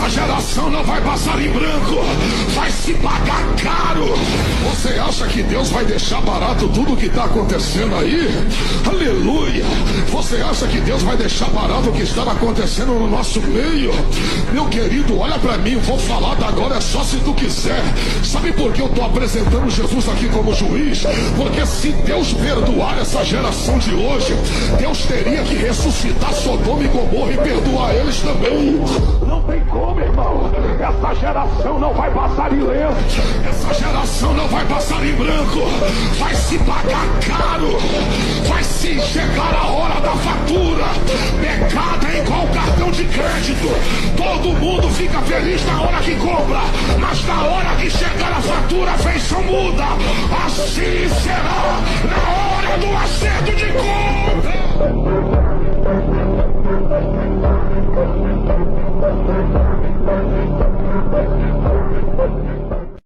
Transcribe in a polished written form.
Essa geração não vai passar em branco, vai se pagar caro. Você acha que Deus vai deixar barato tudo que está acontecendo aí? Aleluia! Você acha que Deus vai deixar barato o que está acontecendo no nosso meio? Meu querido, olha para mim, vou falar da agora só se tu quiser. Sabe por que eu estou apresentando Jesus aqui como juiz? Porque se Deus perdoar essa geração de hoje, Deus teria que ressuscitar Sodoma e Gomorra e perdoar eles também. Não tem como, irmão. Essa geração não vai passar ileso. Essa geração não vai passar em branco. Vai se pagar caro. Vai se chegar a hora da fatura. Pecado é igual cartão de crédito. Todo mundo fica feliz na hora que compra, mas na hora que chegar a fatura, a feição muda. Assim será na hora do acerto de conta.